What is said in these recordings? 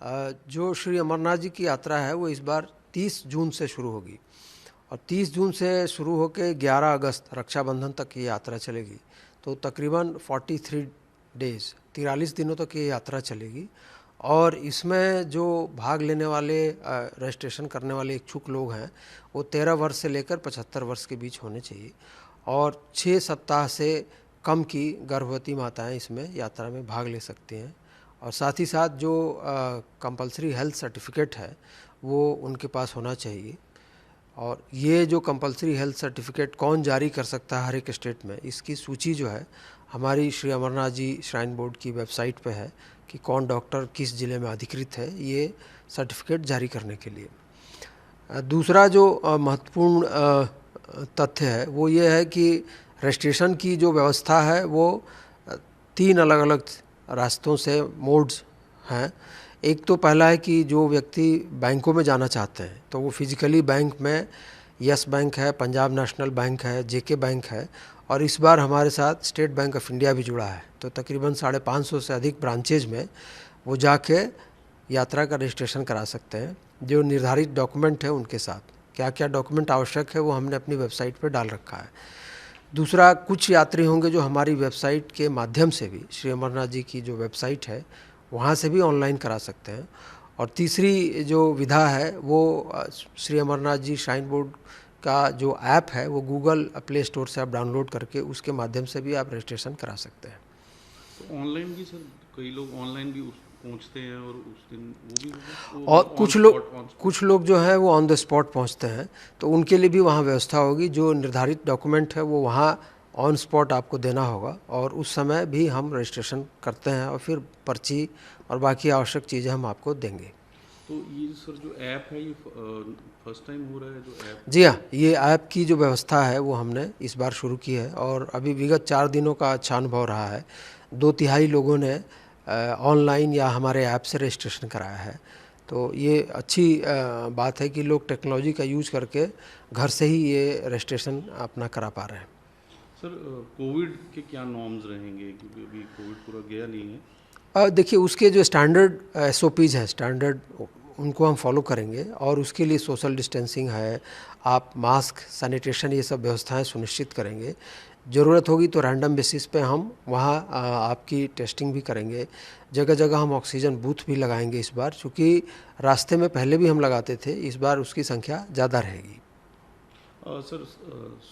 जो श्री अमरनाथ जी की यात्रा है वो इस बार 30 जून से शुरू होगी और 30 जून से शुरू होकर 11 अगस्त रक्षाबंधन तक ये यात्रा चलेगी। तो तकरीबन 43 डेज़ 43 दिनों तक ये यात्रा चलेगी और इसमें जो भाग लेने वाले रजिस्ट्रेशन करने वाले इच्छुक लोग हैं वो 13 वर्ष से लेकर 75 वर्ष के बीच होने चाहिए और 6 सप्ताह से कम की गर्भवती माताएं इसमें यात्रा में भाग ले सकती हैं। और साथ ही साथ जो कंपलसरी हेल्थ सर्टिफिकेट है वो उनके पास होना चाहिए। और ये जो कंपलसरी हेल्थ सर्टिफिकेट कौन जारी कर सकता है हर एक स्टेट में, इसकी सूची जो है हमारी श्री अमरनाथ जी श्राइन बोर्ड की वेबसाइट पे है कि कौन डॉक्टर किस ज़िले में अधिकृत है ये सर्टिफिकेट जारी करने के लिए। दूसरा जो महत्वपूर्ण तथ्य है वो ये है कि रजिस्ट्रेशन की जो व्यवस्था है वो 3 अलग अलग रास्तों से मोड्स हैं। एक तो पहला है कि जो व्यक्ति बैंकों में जाना चाहते हैं तो वो फिज़िकली बैंक में यस बैंक है, पंजाब नेशनल बैंक है, जेके बैंक है और इस बार हमारे साथ स्टेट बैंक ऑफ इंडिया भी जुड़ा है। तो तकरीबन 550 से अधिक ब्रांचेज में वो जाके यात्रा का रजिस्ट्रेशन करा सकते हैं। जो निर्धारित डॉक्यूमेंट है उनके साथ क्या क्या डॉक्यूमेंट आवश्यक है वो हमने अपनी वेबसाइट पर डाल रखा है। दूसरा, कुछ यात्री होंगे जो हमारी वेबसाइट के माध्यम से भी श्री अमरनाथ जी की जो वेबसाइट है वहाँ से भी ऑनलाइन करा सकते हैं। और तीसरी जो विधा है वो श्री अमरनाथ जी श्राइन बोर्ड का जो ऐप है वो गूगल प्ले स्टोर से आप डाउनलोड करके उसके माध्यम से भी आप रजिस्ट्रेशन करा सकते हैं। तो ऑनलाइन भी सर कई लोग ऑनलाइन भी पहुंचते हैं और उस दिन वो भी और कुछ लोग जो है वो ऑन द स्पॉट पहुंचते हैं तो उनके लिए भी वहाँ व्यवस्था होगी। जो निर्धारित डॉक्यूमेंट है वो वहाँ ऑन स्पॉट आपको देना होगा और उस समय भी हम रजिस्ट्रेशन करते हैं और फिर पर्ची और बाकी आवश्यक चीज़ें हम आपको देंगे। तो ये सर जो ऐप है ये फर्स्ट टाइम हो रहा है जो ऐप? जी हाँ, ये ऐप की जो व्यवस्था है वो हमने इस बार शुरू की है और अभी विगत 4 दिनों का अच्छा अनुभव रहा है। 2/3 लोगों ने ऑनलाइन या हमारे ऐप से रजिस्ट्रेशन कराया है। तो ये अच्छी बात है कि लोग टेक्नोलॉजी का यूज़ करके घर से ही ये रजिस्ट्रेशन अपना करा पा रहे हैं। सर कोविड के क्या नॉर्म्स रहेंगे क्योंकि अभी कोविड पूरा गया नहीं है? देखिए उसके जो स्टैंडर्ड SOPs हैं, स्टैंडर्ड उनको हम फॉलो करेंगे और उसके लिए सोशल डिस्टेंसिंग है, आप मास्क, सैनिटेशन ये सब व्यवस्थाएं सुनिश्चित करेंगे। ज़रूरत होगी तो रैंडम बेसिस पे हम वहाँ आपकी टेस्टिंग भी करेंगे। जगह जगह हम ऑक्सीजन बूथ भी लगाएंगे इस बार, चूँकि रास्ते में पहले भी हम लगाते थे, इस बार उसकी संख्या ज़्यादा रहेगी। सर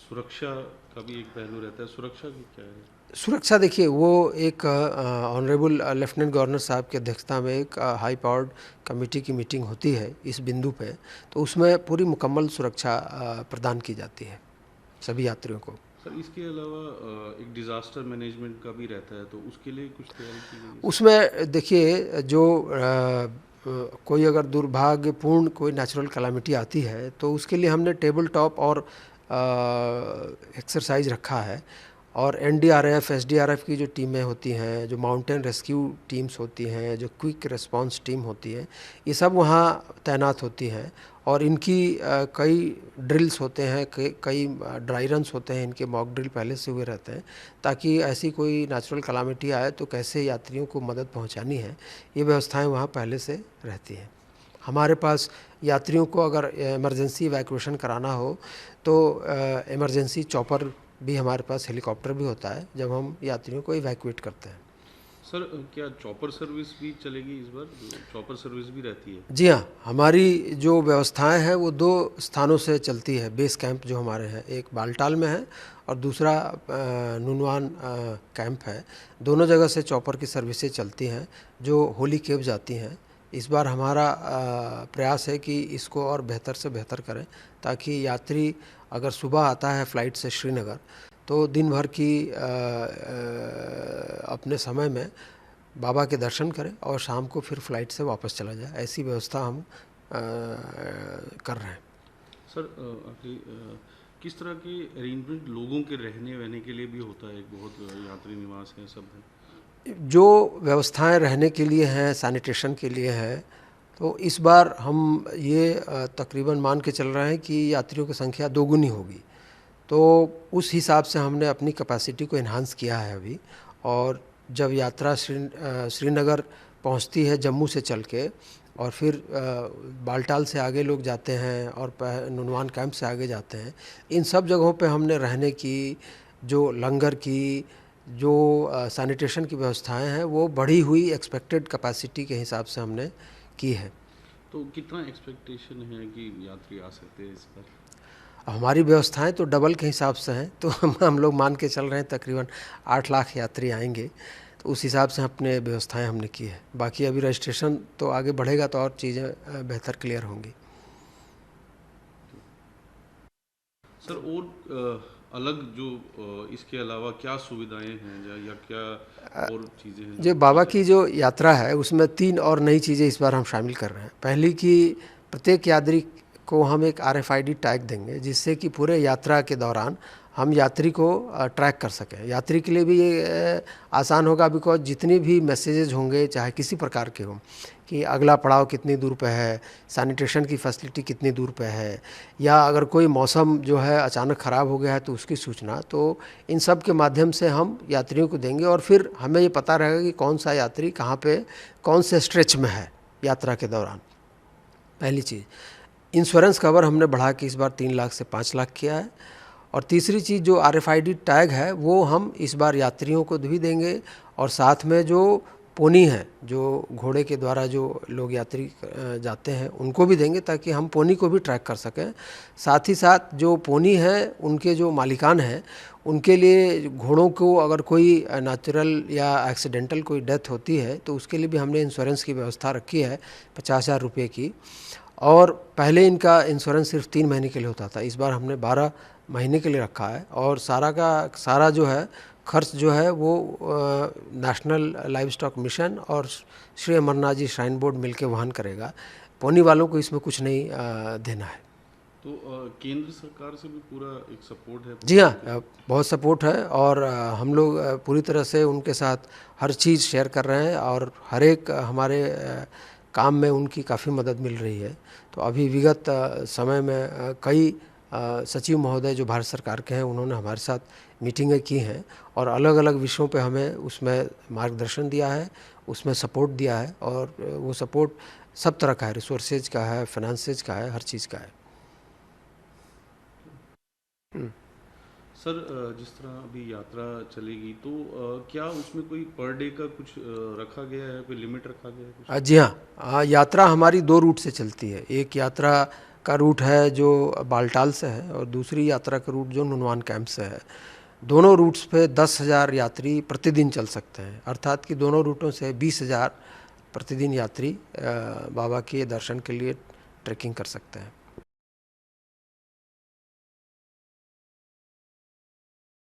सुरक्षा का भी एक पहलू रहता है, सुरक्षा की क्या है? सुरक्षा देखिए वो एक ऑनरेबल लेफ्टिनेंट गवर्नर साहब की अध्यक्षता में एक हाई पावर्ड कमेटी की मीटिंग होती है इस बिंदु पे, तो उसमें पूरी मुकम्मल सुरक्षा प्रदान की जाती है सभी यात्रियों को। सर इसके अलावा एक डिज़ास्टर मैनेजमेंट का भी रहता है तो उसके लिए कुछ तैयारी की गई है? उसमें देखिए जो कोई अगर दुर्भाग्यपूर्ण कोई नेचुरल कैलामिटी आती है तो उसके लिए हमने टेबल टॉप और एक्सरसाइज रखा है और NDRF, SDRF की जो टीमें होती हैं, जो माउंटेन रेस्क्यू टीम्स होती हैं, जो क्विक रिस्पांस टीम होती है, ये सब वहाँ तैनात होती हैं और इनकी कई ड्रिल्स होते हैं, कई ड्राई रन्स होते हैं, इनके मॉक ड्रिल पहले से हुए रहते हैं ताकि ऐसी कोई नेचुरल कैलामिटी आए तो कैसे यात्रियों को मदद पहुँचानी है, ये व्यवस्थाएँ वहाँ पहले से रहती हैं। हमारे पास यात्रियों को अगर इमरजेंसी इवैक्यूएशन कराना हो तो इमरजेंसी चॉपर भी हमारे पास, हेलीकॉप्टर भी होता है जब हम यात्रियों को इवैक्यूएट करते हैं। सर क्या चॉपर सर्विस भी चलेगी इस बार? चॉपर सर्विस भी रहती है? जी हाँ, हमारी जो व्यवस्थाएं हैं वो 2 स्थानों से चलती है। बेस कैंप जो हमारे हैं, एक बालटाल में है और दूसरा नुनवान कैंप है। दोनों जगह से चॉपर की सर्विसेज चलती हैं जो होली केव जाती हैं। इस बार हमारा प्रयास है कि इसको और बेहतर से बेहतर करें ताकि यात्री अगर सुबह आता है फ़्लाइट से श्रीनगर तो दिन भर की अपने समय में बाबा के दर्शन करें और शाम को फिर फ़्लाइट से वापस चला जाए। ऐसी व्यवस्था हम कर रहे हैं। सर किस तरह के अरेंजमेंट लोगों के रहने वहने के लिए भी होता है? बहुत यात्री निवास है, सब है। जो व्यवस्थाएं रहने के लिए हैं, सैनिटेशन के लिए है, तो इस बार हम ये तकरीबन मान के चल रहे हैं कि यात्रियों की संख्या दोगुनी होगी। तो उस हिसाब से हमने अपनी कैपेसिटी को इन्हांस किया है अभी। और जब यात्रा श्रीनगर पहुंचती है जम्मू से चल के, और फिर बालटाल से आगे लोग जाते हैं और नुनवान कैंप से आगे जाते हैं। इन सब जगहों पे हमने रहने की, जो लंगर की, जो सैनिटेशन की व्यवस्थाएं हैं, वो बढ़ी हुई एक्सपेक्टेड कैपेसिटी के हिसाब से हमने की है। तो कितना एक्सपेक्टेशन है कि यात्री आ सकते हैं इस बार? हमारी व्यवस्थाएं तो डबल के हिसाब से हैं, तो हम लोग मान के चल रहे हैं तकरीबन 8 लाख यात्री आएंगे। तो उस हिसाब से अपने व्यवस्थाएं हमने की है। बाकी अभी रजिस्ट्रेशन तो आगे बढ़ेगा तो और चीज़ें बेहतर क्लियर होंगी। सर, और अलग जो इसके अलावा क्या सुविधाएं हैं या क्या और चीज़ें हैं जो बाबा की जो यात्रा है उसमें 3 और नई चीज़ें इस बार हम शामिल कर रहे हैं। पहली कि प्रत्येक यात्री को हम एक RFID टैग देंगे, जिससे कि पूरे यात्रा के दौरान हम यात्री को ट्रैक कर सकें। यात्री के लिए भी ये आसान होगा, बिकॉज जितनी भी मैसेजेज होंगे, चाहे किसी प्रकार के हों, कि अगला पड़ाव कितनी दूर पे है, सैनिटेशन की फैसिलिटी कितनी दूर पे है, या अगर कोई मौसम जो है अचानक ख़राब हो गया है तो उसकी सूचना, तो इन सब के माध्यम से हम यात्रियों को देंगे। और फिर हमें ये पता रहेगा कि कौन सा यात्री कहाँ पे कौन से स्ट्रेच में है यात्रा के दौरान। पहली चीज़। इंश्योरेंस कवर हमने बढ़ा के इस बार 3 लाख से 5 लाख किया है। और तीसरी चीज़, जो RFID टैग है वो हम इस बार यात्रियों को भी देंगे, और साथ में जो पोनी है, जो घोड़े के द्वारा जो लोग यात्री जाते हैं, उनको भी देंगे, ताकि हम पोनी को भी ट्रैक कर सकें। साथ ही साथ जो पोनी है उनके जो मालिकान हैं, उनके लिए घोड़ों को अगर कोई नेचुरल या एक्सीडेंटल कोई डेथ होती है तो उसके लिए भी हमने इंश्योरेंस की व्यवस्था रखी है 50,000 रुपये की। और पहले इनका इंश्योरेंस सिर्फ 3 महीने के लिए होता था, इस बार हमने 12 महीने के लिए रखा है। और सारा का सारा जो है खर्च जो है वो नेशनल लाइव स्टॉक मिशन और श्री अमरनाथ जी श्राइन बोर्ड मिलकर वहन करेगा। पोनी वालों को इसमें कुछ नहीं देना है। तो केंद्र सरकार से भी पूरा एक सपोर्ट है? जी हाँ, बहुत सपोर्ट है, और हम लोग पूरी तरह से उनके साथ हर चीज़ शेयर कर रहे हैं, और हर एक हमारे काम में उनकी काफ़ी मदद मिल रही है। तो अभी विगत समय में कई सचिव महोदय जो भारत सरकार के हैं, उन्होंने हमारे साथ मीटिंगें की हैं और अलग अलग विषयों पे हमें उसमें मार्गदर्शन दिया है, उसमें सपोर्ट दिया है। और वो सपोर्ट सब तरह का है, रिसोर्सेज का है, फाइनेंसेज का है, हर चीज़ का है। सर, जिस तरह अभी यात्रा चलेगी तो क्या उसमें कोई पर डे का कुछ रखा गया है, कोई लिमिट रखा गया है कुछ? जी हाँ, यात्रा हमारी 2 रूट से चलती है। एक यात्रा का रूट है जो बालटाल से है, और दूसरी यात्रा का रूट जो नुनवान कैंप से है। दोनों रूट्स पे 10,000 यात्री प्रतिदिन चल सकते हैं, अर्थात कि दोनों रूटों से 20,000 प्रतिदिन यात्री बाबा के दर्शन के लिए ट्रैकिंग कर सकते हैं।